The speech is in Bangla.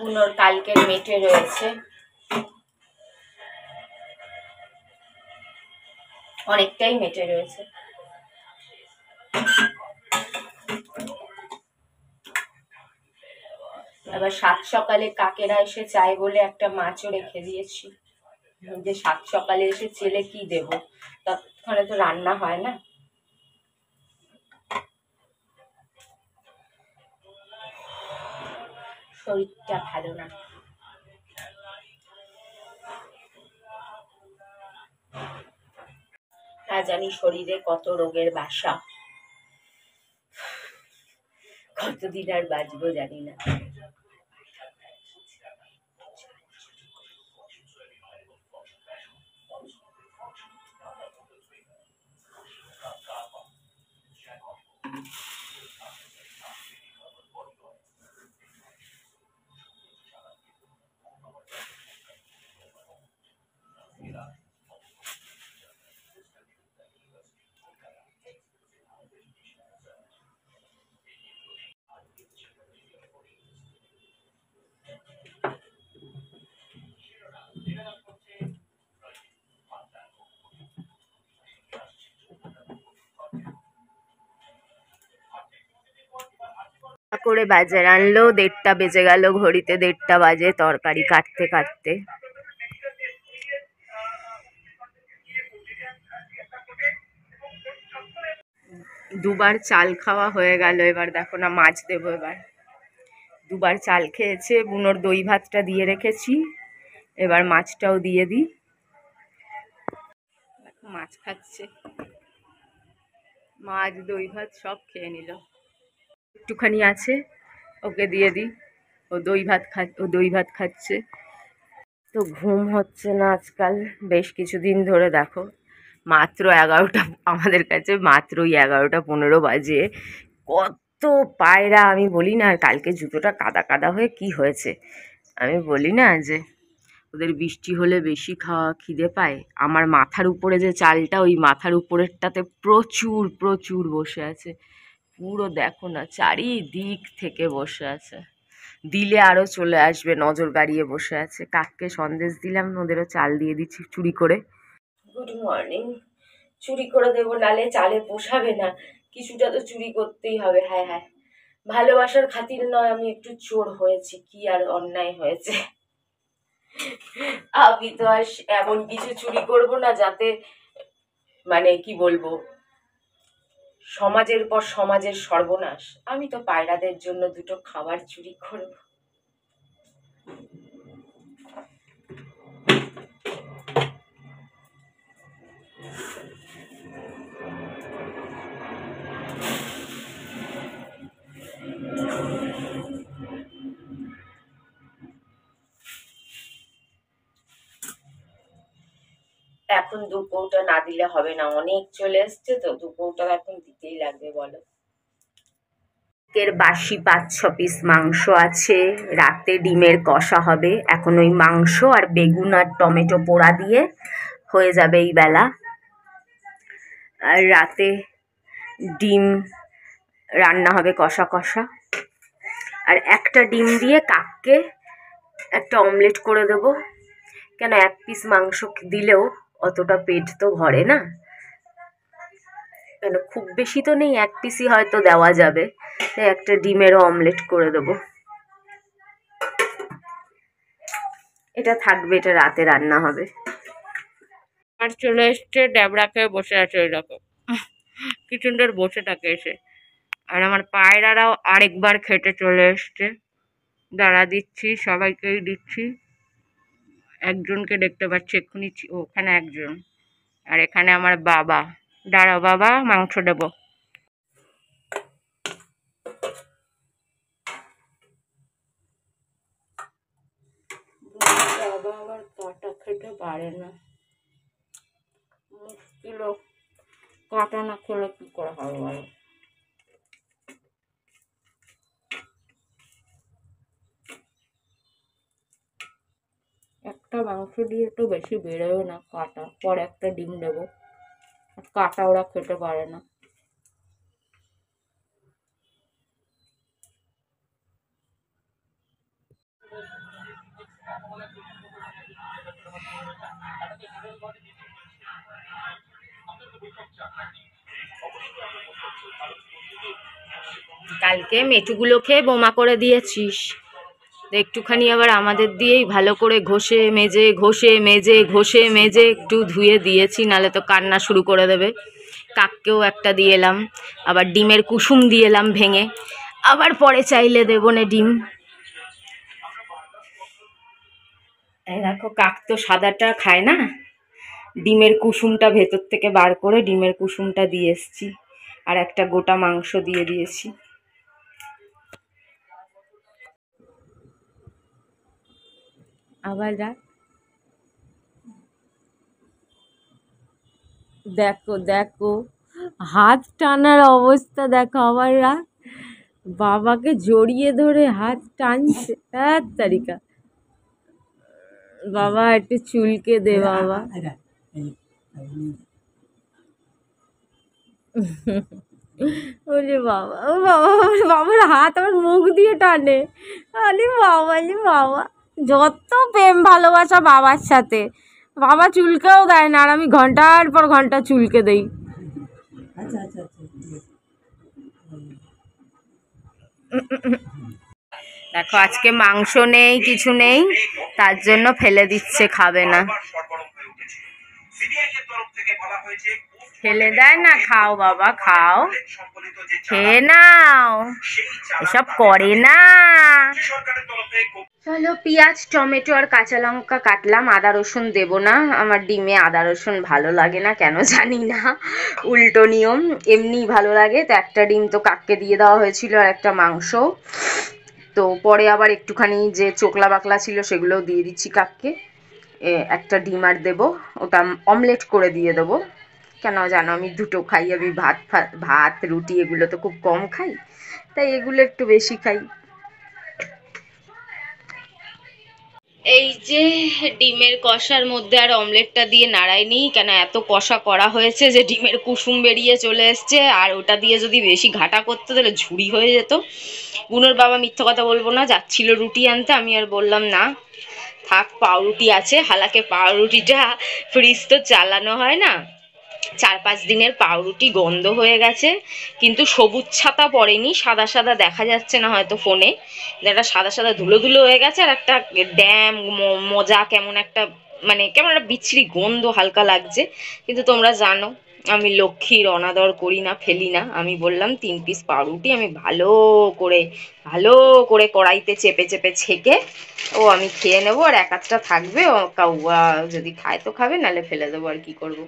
বুনোর কালকের মেটে রয়েছে, অনেকটাই মেটে রয়েছে। আবার সাত সকালে কাকেরা এসে চায় বলে একটা মাছও রেখে দিয়েছি, যে সাত সকালে এসে চেলে কি দেব, তৎক্ষণে তো রান্না হয় না। শরীরটা ভালো না। না জানি শরীরে কত রোগের বাসা, কতদিন আর বাঁচবো জানি না। করে বাজার আনলো, 1:30 বেজে গেল, ঘড়িতে 1:30 বাজে তরকারি কাটতে কাটতে। দুবার চাল খাওয়া হয়ে গেল, এবার দেখো না মাছ দেবো। এবার দুবার চাল খেয়েছে, বুনোর দই ভাতটা দিয়ে রেখেছি, এবার মাছটাও দিয়ে দিই। মাছ খাচ্ছে, মাছ দই ভাত সব খেয়ে নিল। একটুখানি আছে, ওকে দিয়ে দিই, ও দই ভাত খাচ্ছে। তো ঘুম হচ্ছে না আজকাল বেশ কিছুদিন ধরে। দেখো মাত্র 11টা, আমাদের কাছে মাত্রই 11:15 বাজে। কত পায়রা, আমি বলি না, আর কালকে জুতোটা কাদা কাদা হয়ে কি হয়েছে। আমি বলি না যে ওদের বৃষ্টি হলে বেশি খিদে পায়। আমার মাথার উপরে যে চালটা, ওই মাথার উপরেরটাতে প্রচুর প্রচুর বসে আছে। পুরো দেখো না, চারিদিক থেকে বসে আছে। দিলে আরও চলে আসবে, নজর গাড়িয়ে বসে আছে। কাককে সন্দেশ দিলাম, ওদেরও চাল দিয়ে দিচ্ছি চুরি করে। Good morning. চুরি করে দেবো, নালে চালে পোষাবে না, কিছুটা তো চুরি করতেই হবে। হ্যাঁ হ্যাঁ, ভালোবাসার খাতির নয়, আমি একটু চোর হয়েছি, কি আর অন্যায় হয়েছে। আমি তো আর এমন কিছু চুরি করব না যাতে, মানে কি বলবো, সমাজের পর সমাজের সর্বনাশ। আমি তো পায়রাদের জন্য দুটো খাবার চুরি করব। এখন 2 কৌটা না দিলে হবে না, অনেক চলে এসছে তো, 2 কৌটা এখন দিতেই লাগবে। বলো, এর বাসি 5-6 পিস মাংস আছে, রাতে ডিমের কষা হবে। এখন ওই মাংস আর বেগুন আর টমেটো পোড়া দিয়ে হয়ে যাবে এই বেলা। আর রাতে ডিম রান্না হবে কষা কষা। আর একটা ডিম দিয়ে কাককে একটা অমলেট করে দেব। কেন, 1 পিস মাংস দিলেও অতটা পেট তো ভরে না, কেন খুব বেশি তো নেই, 1 পিসই হয়তো দেওয়া যাবে। একটা ডিমেরও অমলেট করে দেব। এটা থাকবে, এটা রাতে রান্না হবে। আর চলে এসছে ড্যাবড়াকে, বসে আছে ওই রকম কিচেনটার বসে থাকে এসে। আর আমার পায়রারাও আরেকবার খেতে চলে এসছে। দাঁড়া দিচ্ছি, সবাইকেই দিচ্ছি। একজনকে দেখতে পাচ্ছি এক্ষুনি, ওখানে একজন, আর এখানে আমার বাবা। দাঁড়াও বাবা, মাংস দেবো। বাবা আবার কাঁটা খেতে পারে না, মুশকিল, কাঁটা না খেলে কি করে হবে বলো। একটা মাংস দিয়ে তো বেশি বেরোয় না কাঁটা, পরে একটা ডিম দেবো। কাঁটা ওরা খেতে পারে না। কালকে মেটুগুলো খেয়ে বোমা করে দিয়েছিস, একটুখানি আবার আমাদের দিয়েই ভালো করে ঘষে মেজে ঘষে মেজে ঘষে মেজে একটু ধুয়ে দিয়েছি, নালে তো কান্না শুরু করে দেবে। কাককেও একটা দিয়ে এলাম, আবার ডিমের কুসুম দিয়ে এলাম ভেঙে, আবার পরে চাইলে দেবো না ডিম। এই দেখো, কাক তো সাদাটা খায় না, ডিমের কুসুমটা ভেতর থেকে বার করে ডিমের কুসুমটা দিয়ে এসছি, আর একটা গোটা মাংস দিয়ে দিয়েছি। আবার রাখ, দেখো দেখো হাত টানার অবস্থা দেখো, আবার রাখ, বাবাকে জড়িয়ে ধরে হাত টানছে। এক তারিকা, বাবা একটু চুলকে দে বাবা। ওরে বাবা, ও বাবা, বাবার হাত আমার মুখ দিয়ে টানে। আরে বাবা, আরে বাবা, যত প্রেম ভালোবাসা বাবার সাথে, বাবা চুলকেও দেয় না, আর আমি ঘন্টার পর ঘন্টা চুলকে দেই। দেখো আজকে মাংস নেই, কিছু নেই, তার জন্য ফেলে দিচ্ছে, খাবে না। ফেলে দেয় না, খাও বাবা খাও, খেয়ে নাও, এসব করে না। চলো, পেঁয়াজ টমেটো আর কাঁচা লঙ্কা কাটলাম, আদা রসুন দেবো না, আমার ডিমে আদা রসুন ভালো লাগে না, কেন জানি না, উল্টো নিয়ম, এমনি ভালো লাগে। তো একটা ডিম তো কাককে দিয়ে দেওয়া হয়েছিল, আর একটা মাংস, তো পরে আবার একটুখানি যে চোকলা বাকলা ছিল সেগুলোও দিয়ে দিচ্ছি কাককে। একটা ডিম আর দেবো, ওটা অমলেট করে দিয়ে দেবো। কেন জানো, আমি দুটো খাই, আমি ভাত রুটি এগুলো তো খুব কম খাই, তাই এগুলো একটু বেশি খাই। এই যে ডিমের কষার মধ্যে আর অমলেটটা দিয়ে নাড়াইনি, কেন এত কষা করা হয়েছে যে ডিমের কুসুম বেরিয়ে চলে এসছে, আর ওটা দিয়ে যদি বেশি ঘাটা করতে তাহলে ঝুড়ি হয়ে যেত। বুনোর বাবা, মিথ্যা কথা বলবো না, যাচ্ছিল রুটি আনতে, আমি আর বললাম না থাক, পাউরুটি আছে, হালাকে পাউরুটিটা ফ্রিজ তো চালানো হয় না, 4-5 দিনের পাউরুটি গন্ধ হয়ে গেছে, কিন্তু সবুজ ছাতা পড়েনি, সাদা সাদা দেখা যাচ্ছে না হয়তো ফোনে, একটা সাদা সাদা ধুলো ধুলো হয়ে গেছে, আর একটা ড্যাম মজা কেমন একটা, মানে কেমন একটা বিচ্ছিরি গন্ধ হালকা লাগছে। কিন্তু তোমরা জানো আমি লক্ষ্মীর অনাদর করি না, ফেলি না, আমি বললাম 3 পিস পাউরুটি আমি ভালো করে কড়াইতে চেপে চেপে ছেঁকে ও আমি খেয়ে নেবো, আর এক আধটা থাকবে, ও যদি খায় তো খাবে, নাহলে ফেলে দেবো, আর কি করবো।